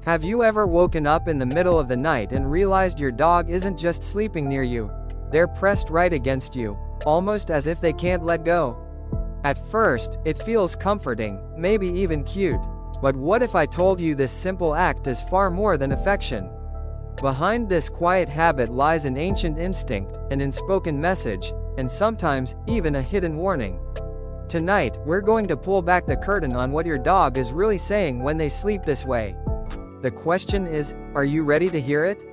Have you ever woken up in the middle of the night and realized your dog isn't just sleeping near you? They're pressed right against you, almost as if they can't let go. At first, it feels comforting, maybe even cute. But what if I told you this simple act is far more than affection? Behind this quiet habit lies an ancient instinct, an unspoken message, and sometimes, even a hidden warning. Tonight, we're going to pull back the curtain on what your dog is really saying when they sleep this way. The question is, are you ready to hear it?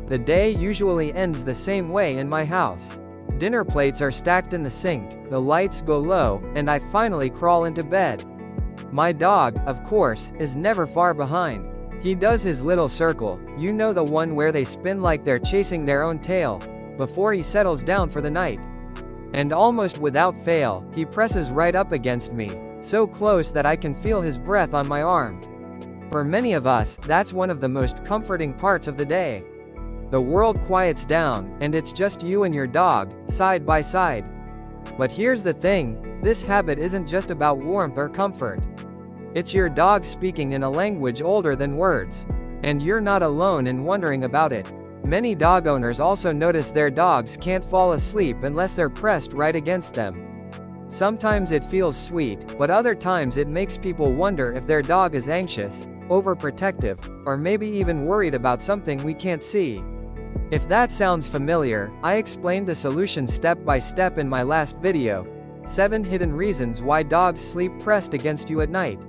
The day usually ends the same way in my house. Dinner plates are stacked in the sink, the lights go low, and I finally crawl into bed. My dog, of course, is never far behind. He does his little circle, you know, the one where they spin like they're chasing their own tail, before he settles down for the night. And almost without fail, he presses right up against me, so close that I can feel his breath on my arm. For many of us, that's one of the most comforting parts of the day. The world quiets down, and it's just you and your dog, side by side. But here's the thing, this habit isn't just about warmth or comfort. It's your dog speaking in a language older than words. And you're not alone in wondering about it. Many dog owners also notice their dogs can't fall asleep unless they're pressed right against them. Sometimes it feels sweet, but other times it makes people wonder if their dog is anxious, overprotective, or maybe even worried about something we can't see. If that sounds familiar, I explained the solution step by step in my last video, 7 hidden reasons why dogs sleep pressed against you at night.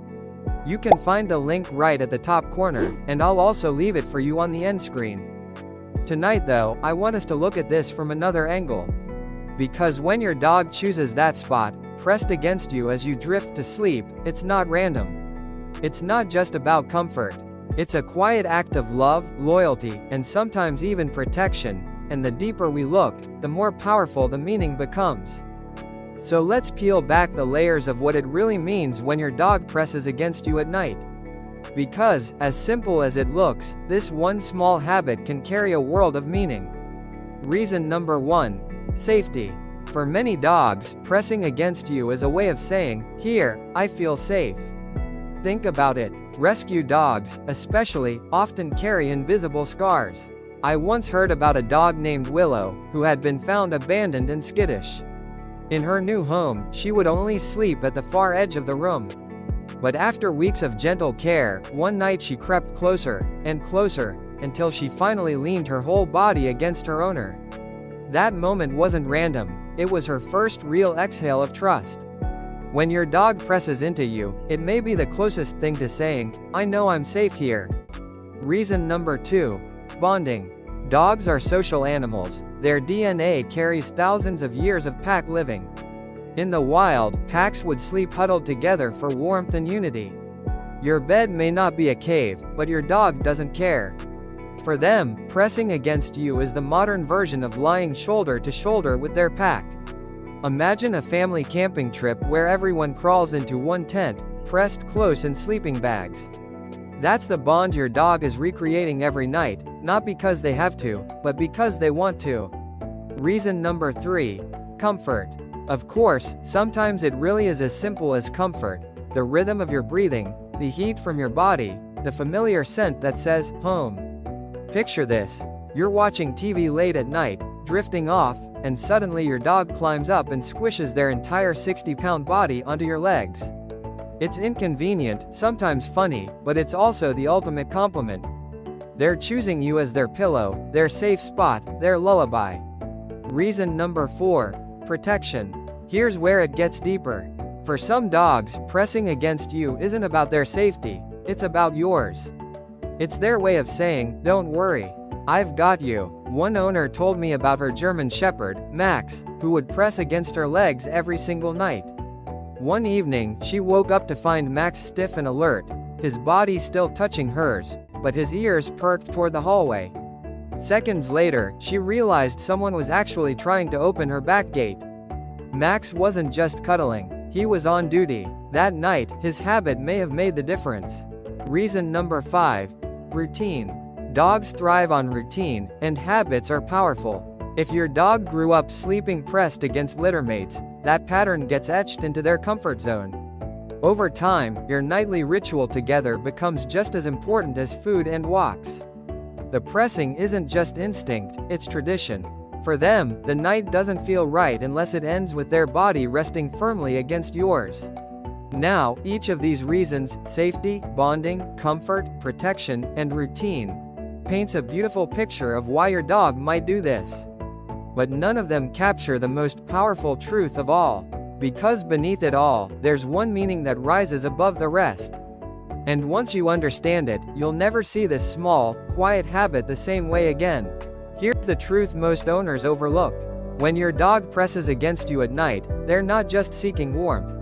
You can find the link right at the top corner, and I'll also leave it for you on the end screen. Tonight though, I want us to look at this from another angle. Because when your dog chooses that spot, pressed against you as you drift to sleep, it's not random. It's not just about comfort. It's a quiet act of love, loyalty, and sometimes even protection, and the deeper we look, the more powerful the meaning becomes. So let's peel back the layers of what it really means when your dog presses against you at night. Because, as simple as it looks, this one small habit can carry a world of meaning. Reason number 1. Safety. For many dogs, pressing against you is a way of saying, "Here, I feel safe." Think about it. Rescue dogs, especially, often carry invisible scars. I once heard about a dog named Willow, who had been found abandoned and skittish. In her new home, she would only sleep at the far edge of the room. But after weeks of gentle care, one night she crept closer, and closer, until she finally leaned her whole body against her owner. That moment wasn't random, it was her first real exhale of trust. When your dog presses into you, it may be the closest thing to saying, "I know I'm safe here." Reason number 2. Bonding. Dogs are social animals. Their DNA carries thousands of years of pack living. In the wild, packs would sleep huddled together for warmth and unity. Your bed may not be a cave, but your dog doesn't care. For them, pressing against you is the modern version of lying shoulder to shoulder with their pack. Imagine a family camping trip where everyone crawls into one tent, pressed close in sleeping bags. That's the bond your dog is recreating every night, not because they have to, but because they want to. Reason number 3. Comfort. Of course, sometimes it really is as simple as comfort. The rhythm of your breathing, the heat from your body, the familiar scent that says, home. Picture this. You're watching TV late at night, drifting off, and suddenly your dog climbs up and squishes their entire 60-pound body onto your legs. It's inconvenient, sometimes funny, but it's also the ultimate compliment. They're choosing you as their pillow, their safe spot, their lullaby. Reason number 4. Protection. Here's where it gets deeper. For some dogs, pressing against you isn't about their safety, it's about yours. It's their way of saying, "Don't worry. I've got you." One owner told me about her German Shepherd, Max, who would press against her legs every single night. One evening, she woke up to find Max stiff and alert, his body still touching hers, but his ears perked toward the hallway. Seconds later, she realized someone was actually trying to open her back gate. Max wasn't just cuddling, he was on duty. That night, his habit may have made the difference. Reason number 5. Routine. Dogs thrive on routine, and habits are powerful. If your dog grew up sleeping pressed against littermates, that pattern gets etched into their comfort zone. Over time, your nightly ritual together becomes just as important as food and walks. The pressing isn't just instinct, it's tradition. For them, the night doesn't feel right unless it ends with their body resting firmly against yours. Now, each of these reasons, safety, bonding, comfort, protection, and routine, paints a beautiful picture of why your dog might do this. But none of them capture the most powerful truth of all. Because beneath it all, there's one meaning that rises above the rest. And once you understand it, you'll never see this small, quiet habit the same way again. Here's the truth most owners overlook. When your dog presses against you at night, they're not just seeking warmth.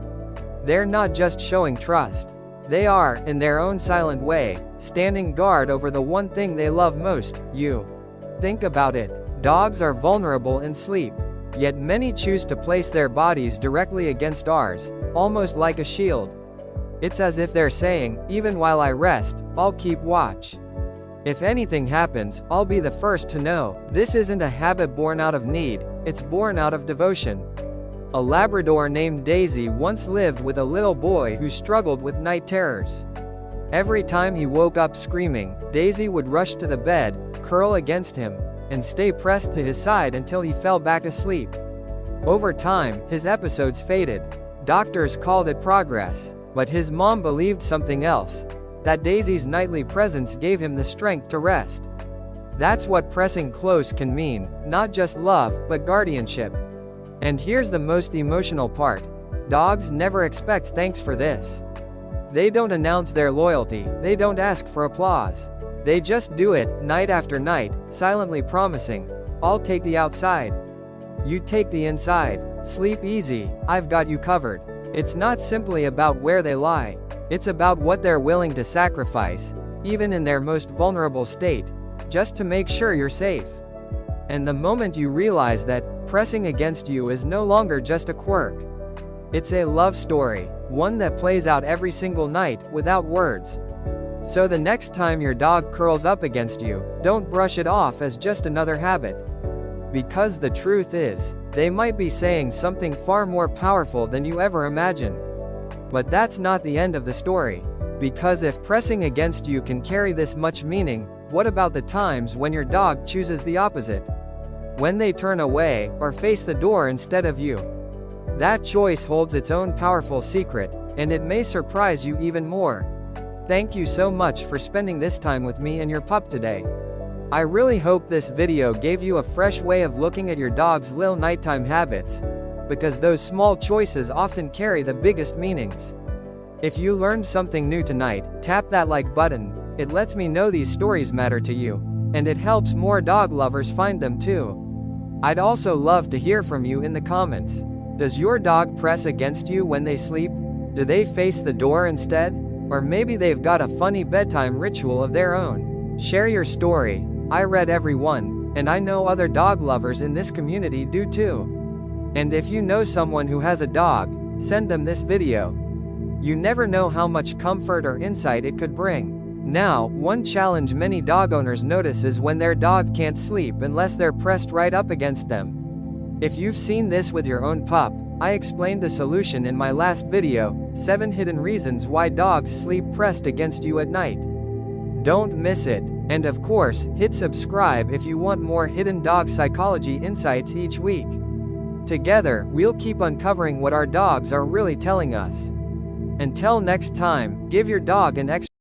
They're not just showing trust. They are, in their own silent way, standing guard over the one thing they love most, you. Think about it. Dogs are vulnerable in sleep. Yet many choose to place their bodies directly against ours, almost like a shield. It's as if they're saying, even while I rest, I'll keep watch. If anything happens, I'll be the first to know. This isn't a habit born out of need, it's born out of devotion. A Labrador named Daisy once lived with a little boy who struggled with night terrors. Every time he woke up screaming, Daisy would rush to the bed, curl against him, and stay pressed to his side until he fell back asleep. Over time, his episodes faded. Doctors called it progress, but his mom believed something else. That Daisy's nightly presence gave him the strength to rest. That's what pressing close can mean, not just love, but guardianship. And here's the most emotional part. Dogs never expect thanks for this. They don't announce their loyalty, they don't ask for applause. They just do it, night after night, silently promising, I'll take the outside. You take the inside. Sleep easy, I've got you covered. It's not simply about where they lie. It's about what they're willing to sacrifice, even in their most vulnerable state, just to make sure you're safe. And the moment you realize that, pressing against you is no longer just a quirk. It's a love story, one that plays out every single night, without words. So the next time your dog curls up against you, don't brush it off as just another habit. Because the truth is, they might be saying something far more powerful than you ever imagined. But that's not the end of the story. Because if pressing against you can carry this much meaning, what about the times when your dog chooses the opposite? When they turn away, or face the door instead of you? That choice holds its own powerful secret, and it may surprise you even more. Thank you so much for spending this time with me and your pup today. I really hope this video gave you a fresh way of looking at your dog's little nighttime habits, because those small choices often carry the biggest meanings. If you learned something new tonight, tap that like button. It lets me know these stories matter to you, and it helps more dog lovers find them too. I'd also love to hear from you in the comments. Does your dog press against you when they sleep? Do they face the door instead? Or maybe they've got a funny bedtime ritual of their own. Share your story. I read every one, and I know other dog lovers in this community do too. And if you know someone who has a dog, send them this video. You never know how much comfort or insight it could bring. Now, one challenge many dog owners notice is when their dog can't sleep unless they're pressed right up against them. If you've seen this with your own pup, I explained the solution in my last video, 7 hidden reasons why dogs sleep pressed against you at night. Don't miss it. And of course, hit subscribe if you want more hidden dog psychology insights each week. Together, we'll keep uncovering what our dogs are really telling us. Until next time, give your dog an extra